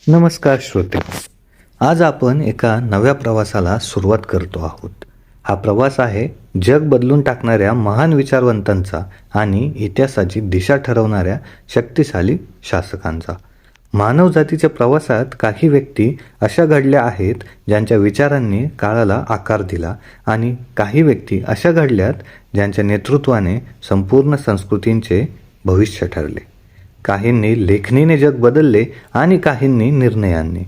नमस्कार श्रोते. आज आपण एका नव्या प्रवासाला सुरुवात करतो आहोत. हा प्रवास आहे जग बदलून टाकणाऱ्या महान विचारवंतांचा आणि इतिहासाची दिशा ठरवणाऱ्या शक्तिशाली शासकांचा. मानवजातीच्या प्रवासात काही व्यक्ती अशा घडल्या आहेत ज्यांच्या विचारांनी काळाला आकार दिला, आणि काही व्यक्ती अशा घडल्यात ज्यांच्या नेतृत्वाने संपूर्ण संस्कृतींचे भविष्य ठरले. काहींनी लेखणीने जग बदलले आणि काहींनी निर्णयांनी.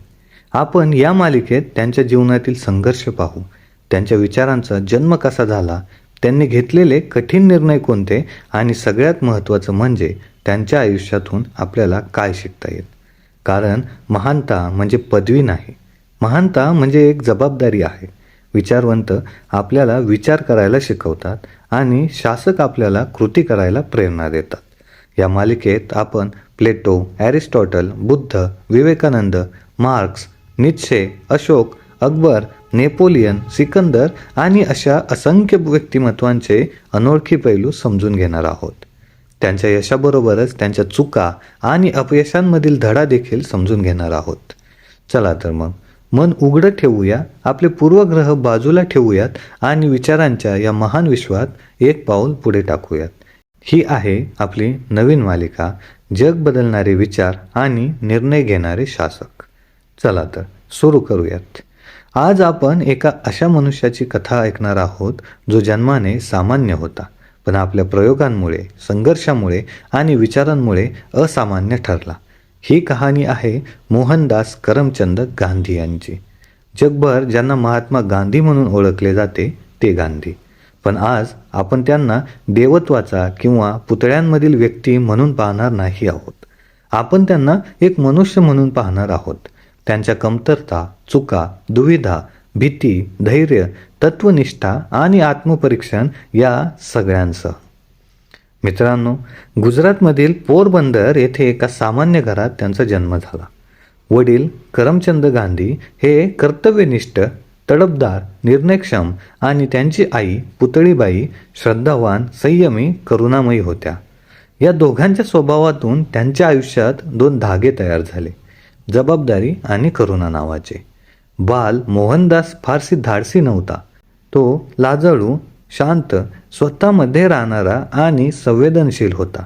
आपण या मालिकेत त्यांच्या जीवनातील संघर्ष पाहू, त्यांच्या विचारांचा जन्म कसा झाला, त्यांनी घेतलेले कठीण निर्णय कोणते, आणि सगळ्यात महत्त्वाचं म्हणजे त्यांच्या आयुष्यातून आपल्याला काय शिकता येईल. कारण महानता म्हणजे पदवी नाही, महानता म्हणजे एक जबाबदारी आहे. विचारवंत आपल्याला विचार करायला शिकवतात आणि शासक आपल्याला कृती करायला प्रेरणा देतात. या मालिकेत आपण Plato, Aristotle, Buddha, Vivekananda, Marx, Nietzsche, Ashoka, Akbar, Napoleon, Sikandar आणि अशा असंख्य व्यक्तिमत्वांचे अनोळखी पैलू समजून घेणार आहोत. त्यांच्या यशाबरोबरच त्यांच्या चुका आणि अपयशांमधील धडा देखील समजून घेणार आहोत. चला तर मग मन उघडं ठेवूया, आपले पूर्वग्रह बाजूला ठेवूयात आणि विचारांच्या या महान विश्वात एक पाऊल पुढे टाकूयात. ही आहे आपली नवीन मालिका, जग बदलणारे विचार आणि निर्णय घेणारे शासक. चला तर सुरू करूयात. आज आपण एका अशा मनुष्याची कथा ऐकणार आहोत जो जन्माने सामान्य होता, पण आपल्या प्रयोगांमुळे, संघर्षामुळे आणि विचारांमुळे असामान्य ठरला. ही कहाणी आहे मोहनदास करमचंद गांधी यांची. जगभर ज्यांना महात्मा गांधी म्हणून ओळखले जाते ते गांधी. पण आज आपण त्यांना देवत्वाचा किंवा पुतळ्यांमधील व्यक्ती म्हणून पाहणार नाही आहोत. आपण त्यांना एक मनुष्य म्हणून पाहणार आहोत. त्यांच्या कमतरता, चुका, दुविधा, भीती, धैर्य, तत्वनिष्ठा आणि आत्मपरीक्षण या सगळ्यांसह. मित्रांनो, गुजरातमधील पोरबंदर येथे एका सामान्य घरात त्यांचा जन्म झाला. वडील करमचंद गांधी हे कर्तव्यनिष्ठ, तडफदार, निर्णयक्षम आणि त्यांची आई पुतळीबाई श्रद्धावान, संयमी, करुणामयी होत्या. या दोघांच्या स्वभावातून त्यांच्या आयुष्यात दोन धागे तयार झाले, जबाबदारी आणि करुणा नावाचे. बाल मोहनदास फारशी धाडसी नव्हता. तो लाजाळू, शांत, स्वतःमध्ये राहणारा आणि संवेदनशील होता.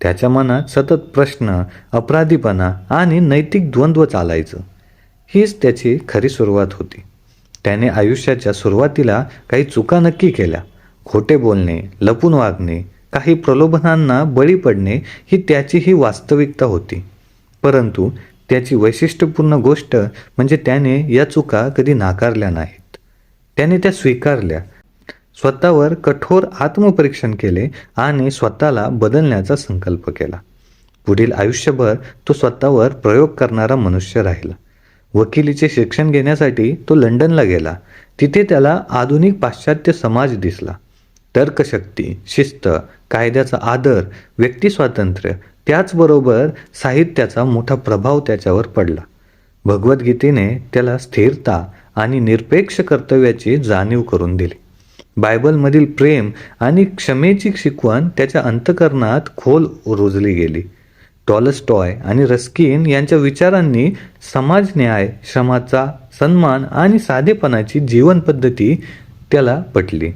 त्याच्या मनात सतत प्रश्न, अपराधीपणा आणि नैतिक द्वंद्व चालायचं. हीच त्याची खरी सुरुवात होती. त्याने आयुष्याच्या सुरुवातीला काही चुका नक्की केल्या. खोटे बोलणे, लपून वागणे, काही प्रलोभनांना बळी पडणे ही त्याची वास्तविकता होती. परंतु त्याची वैशिष्ट्यपूर्ण गोष्ट म्हणजे त्याने या चुका कधी नाकारल्या नाहीत. त्याने त्या स्वीकारल्या, स्वतःवर कठोर आत्मपरीक्षण केले आणि स्वतःला बदलण्याचा संकल्प केला. पुढील आयुष्यभर तो स्वतःवर प्रयोग करणारा मनुष्य राहिला. वकिलीचे शिक्षण घेण्यासाठी तो लंडनला गेला. तिथे त्याला आधुनिक पाश्चात्य समाज दिसला. तर्कशक्ती, शिस्त, कायद्याचा आदर, व्यक्तिस्वातंत्र्य, त्याचबरोबर साहित्याचा मोठा प्रभाव त्याच्यावर पडला. भगवद्गीतेने त्याला स्थिरता आणि निरपेक्ष कर्तव्याची जाणीव करून दिली. बायबलमधील प्रेम आणि क्षमेची शिकवण त्याच्या अंतःकरणात खोल रुजली गेली. टॉलस्टॉय आणि रस्किन यांच्या विचारांनी समाज न्याय, श्रमाचा सन्मान आणि साधेपणाची जीवनपद्धती त्याला पटली.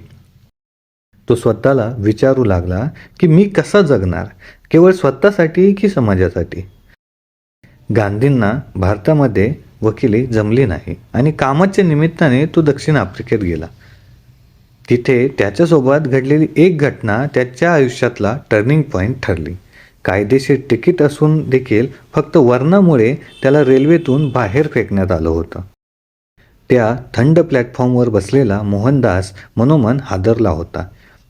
तो स्वतःला विचारू लागला की मी कसा जगणार, केवळ स्वतःसाठी की समाजासाठी. गांधींना भारतामध्ये वकिली जमली नाही आणि कामाच्या निमित्ताने तो दक्षिण आफ्रिकेत गेला. तिथे त्याच्यासोबत घडलेली एक घटना त्याच्या आयुष्यातला टर्निंग पॉईंट ठरली. कायदेशीर तिकीट असून देखील फक्त वर्णामुळे त्याला रेल्वेतून बाहेर फेकण्यात आलं होतं. त्या थंड प्लॅटफॉर्मवर बसलेला मोहनदास मनोमन हादरला होता.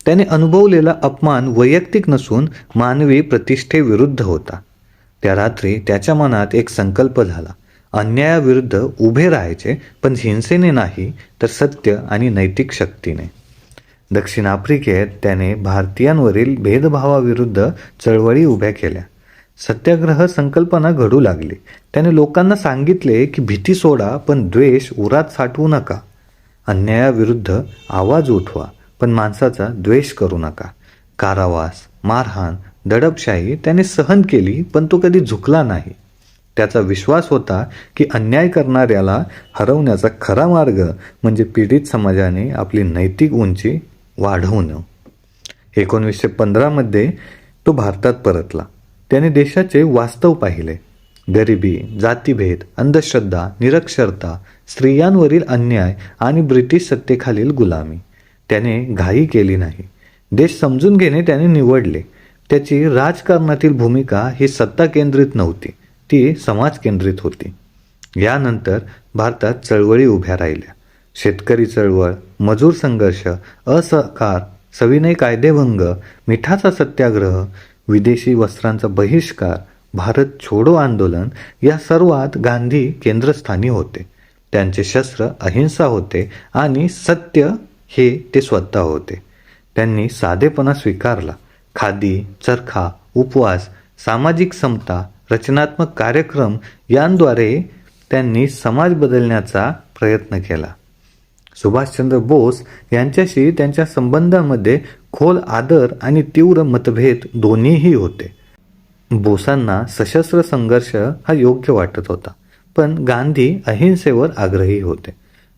त्याने अनुभवलेला अपमान वैयक्तिक नसून मानवी प्रतिष्ठेविरुद्ध होता. त्या रात्री त्याच्या मनात एक संकल्प झाला, अन्यायाविरुद्ध उभे राहायचे, पण हिंसेने नाही तर सत्य आणि नैतिक शक्तीने. दक्षिण आफ्रिकेत त्याने भारतीयांवरील भेदभावाविरुद्ध चळवळी उभ्या केल्या. सत्याग्रह संकल्पना घडू लागली. त्याने लोकांना सांगितले की भीती सोडा पण द्वेष उरात साठवू नका. अन्यायाविरुद्ध आवाज उठवा पण माणसाचा द्वेष करू नका. कारावास, मारहाण, दडपशाही त्याने सहन केली, पण तो कधी झुकला नाही. त्याचा विश्वास होता की अन्याय करणाऱ्याला हरवण्याचा खरा मार्ग म्हणजे पीडित समाजाने आपली नैतिक उंची वाढवणं. 1915 तो भारतात परतला. त्याने देशाचे वास्तव पाहिले. गरिबी, जातीभेद, अंधश्रद्धा, निरक्षरता, स्त्रियांवरील अन्याय आणि ब्रिटिश सत्तेखालील गुलामी. त्याने घाई केली नाही. देश समजून घेणे त्याने निवडले. त्याची राजकारणातील भूमिका ही सत्ता केंद्रित नव्हती, ती समाज केंद्रित होती. यानंतर भारतात चळवळी उभ्या राहिल्या. शेतकरी चळवळ, मजूर संघर्ष, असहकार, सविनय कायदेभंग, मिठाचा सत्याग्रह, विदेशी वस्त्रांचा बहिष्कार, भारत छोडो आंदोलन या सर्वात गांधी केंद्रस्थानी होते. त्यांचे शस्त्र अहिंसा होते आणि सत्य हे ते स्वतः होते. त्यांनी साधेपणा स्वीकारला. खादी, चरखा, उपवास, सामाजिक समता, रचनात्मक कार्यक्रम यांद्वारे त्यांनी समाज बदलण्याचा प्रयत्न केला. सुभाषचंद्र बोस यांच्याशी त्यांच्या संबंधांमध्ये खोल आदर आणि तीव्र मतभेद दोन्हीही होते. बोसांना सशस्त्र संघर्ष हा योग्य वाटत होता, पण गांधी अहिंसेवर आग्रही होते.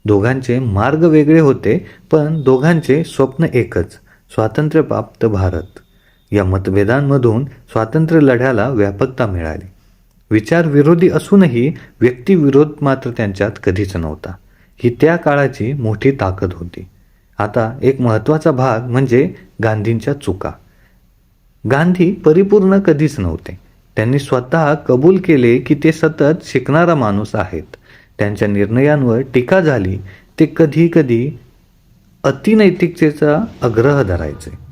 दोघांचे मार्ग वेगळे होते, पण दोघांचे स्वप्न एकच, स्वातंत्र्यप्राप्त भारत. या मतभेदांमधून स्वातंत्र्य लढ्याला व्यापकता मिळाली. विचार विरोधी असूनही व्यक्तिविरोध मात्र त्यांच्यात कधीच नव्हता. ही त्या काळाची मोठी ताकद होती. आता एक महत्त्वाचा भाग म्हणजे गांधींच्या चुका. गांधी परिपूर्ण कधीच नव्हते. त्यांनी स्वतः कबूल केले की ते सतत शिकणारा माणूस आहेत. त्यांच्या निर्णयांवर टीका झाली. ते कधी कधी अतिनैतिकतेचा आग्रह धरायचे.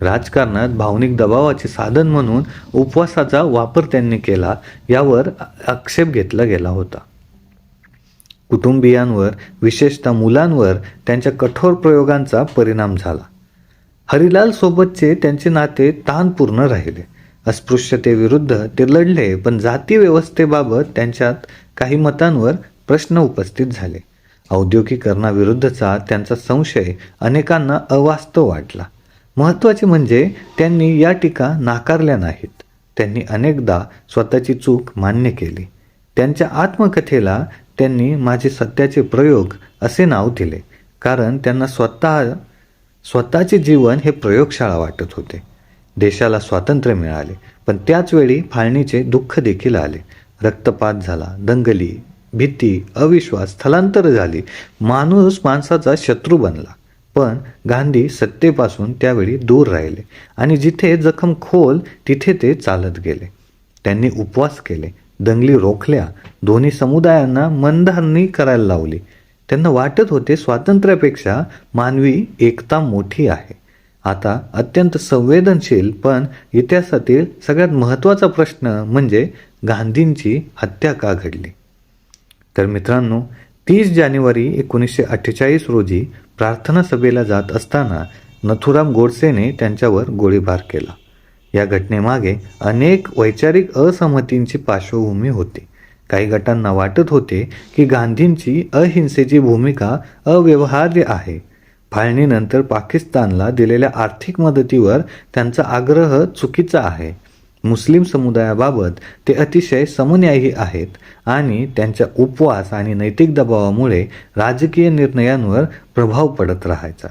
राजकारणात भावनिक दबावाचे साधन म्हणून उपवासाचा वापर त्यांनी केला, यावर आक्षेप घेतला गेला होता. कुटुंबियांवर, विशेषतः मुलांवर त्यांच्या कठोर प्रयोगांचा परिणाम झाला. हरिलाल सोबतचे त्यांचे नाते ताणपूर्ण राहिले. अस्पृश्यतेविरुद्ध ते लढले, पण जाती व्यवस्थेबाबत त्यांच्यात काही मतांवर प्रश्न उपस्थित झाले. औद्योगिकरणाविरुद्धचा त्यांचा संशय अनेकांना अवास्तव वाटला. महत्त्वाचे म्हणजे त्यांनी या टीका नाकारल्या नाहीत. त्यांनी अनेकदा स्वतःची चूक मान्य केली. त्यांच्या आत्मकथेला त्यांनी माझे सत्याचे प्रयोग असे नाव दिले, कारण त्यांना स्वतःचे जीवन हे प्रयोगशाळा वाटत होते. देशाला स्वातंत्र्य मिळाले, पण त्याच वेळी फाळणीचे दुःख देखील आले. रक्तपात झाला, दंगली, भीती, अविश्वास, स्थलांतर झाली. माणूस माणसाचा शत्रू बनला. पण गांधी सत्तेपासून त्यावेळी दूर राहिले आणि जिथे जखम खोल तिथे ते चालत गेले. त्यांनी उपवास केले, दंगली रोखल्या, दोन्ही समुदायांना मनधरणी करायला लावली. त्यांना वाटत होते स्वातंत्र्यापेक्षा मानवी एकता मोठी आहे. आता अत्यंत संवेदनशील पण इतिहासातील सगळ्यात महत्त्वाचा प्रश्न म्हणजे गांधींची हत्या का घडली. तर मित्रांनो, 30 जानेवारी 1948 रोजी प्रार्थना सभेला जात असताना नथुराम गोडसेने त्यांच्यावर गोळीबार केला. या घटनेमागे अनेक वैचारिक असहमतींची पार्श्वभूमी होती. काही गटांना वाटत होते की गांधींची अहिंसेची भूमिका अव्यवहार्य आहे. फाळणीनंतर पाकिस्तानला दिलेल्या आर्थिक मदतीवर त्यांचा आग्रह चुकीचा आहे. मुस्लिम समुदायाबाबत ते अतिशय समन्यायी आहेत आणि त्यांच्या उपवास आणि नैतिक दबावामुळे राजकीय निर्णयांवर प्रभाव पडत राहायचा.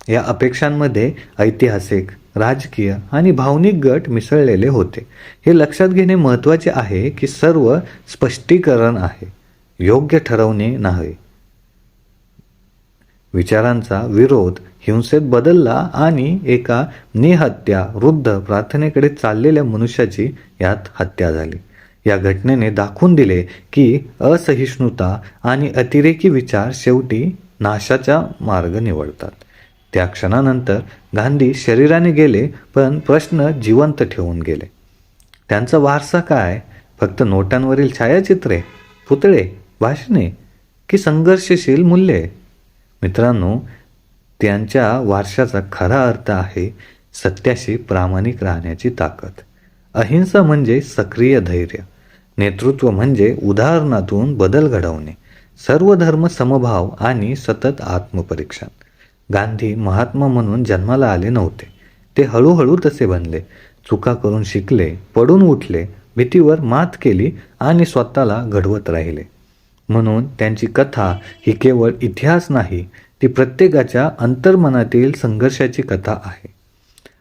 या अपेक्षांमध्ये ऐतिहासिक, राजकीय आणि भावनिक गट मिसळलेले होते. हे लक्षात घेणे महत्त्वाचे आहे की सर्व स्पष्टीकरण आहे, योग्य ठरवणे नाही. विचारांचा विरोध हिंसेत बदलला आणि एका निहत्या वृद्ध प्रार्थनेकडे चाललेल्या मनुष्याची यात हत्या झाली. या घटनेने दाखवून दिले की असहिष्णुता आणि अतिरेकी विचार शेवटी नाशाचा मार्ग निवडतात. त्या क्षणानंतर गांधी शरीराने गेले, पण प्रश्न जिवंत ठेवून गेले. त्यांचा वारसा काय? फक्त नोटांवरील छायाचित्रे, पुतळे, भाषणे की संघर्षशील मूल्ये? मित्रांनो, त्यांच्या वारशाचा खरा अर्थ आहे सत्याशी प्रामाणिक राहण्याची ताकद. अहिंसा म्हणजे सक्रिय धैर्य, नेतृत्व म्हणजे उदाहरणातून बदल घडवणे, सर्व धर्म समभाव आणि सतत आत्मपरीक्षण. गांधी महात्मा म्हणून जन्माला आले नव्हते. ते हळूहळू तसे बनले. चुका करून शिकले, पडून उठले, भीतीवर मात केली आणि स्वतःला घडवत राहिले. म्हणून त्यांची कथा ही केवळ इतिहास नाही, ती प्रत्येकाच्या अंतर्मनातील संघर्षाची कथा आहे.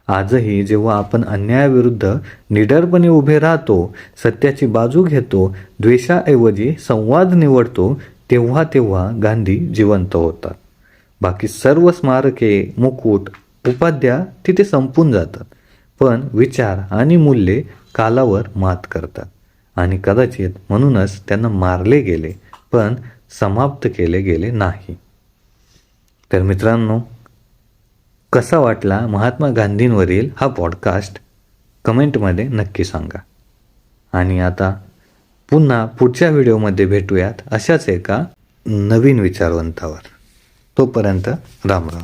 आजही जेव्हा आपण अन्यायाविरुद्ध निडरपणे उभे राहतो, सत्याची बाजू घेतो, द्वेषाऐवजी संवाद निवडतो, तेव्हा तेव्हा गांधी जिवंत होतात. बाकी सर्व स्मारके, मुकुट, उपाध्या तिथे संपून जातात, पण विचार आणि मूल्ये कालावर मात करतात. आणि कदाचित म्हणूनच त्यांना मारले गेले, पण समाप्त केले गेले नाही. तर मित्रांनो, कसा वाटला महात्मा गांधींवरील हा पॉडकास्ट कमेंटमध्ये नक्की सांगा. आणि आता पुन्हा पुढच्या व्हिडिओमध्ये भेटूयात अशाच एका नवीन विचारवंतावर. तोपर्यंत राम राम.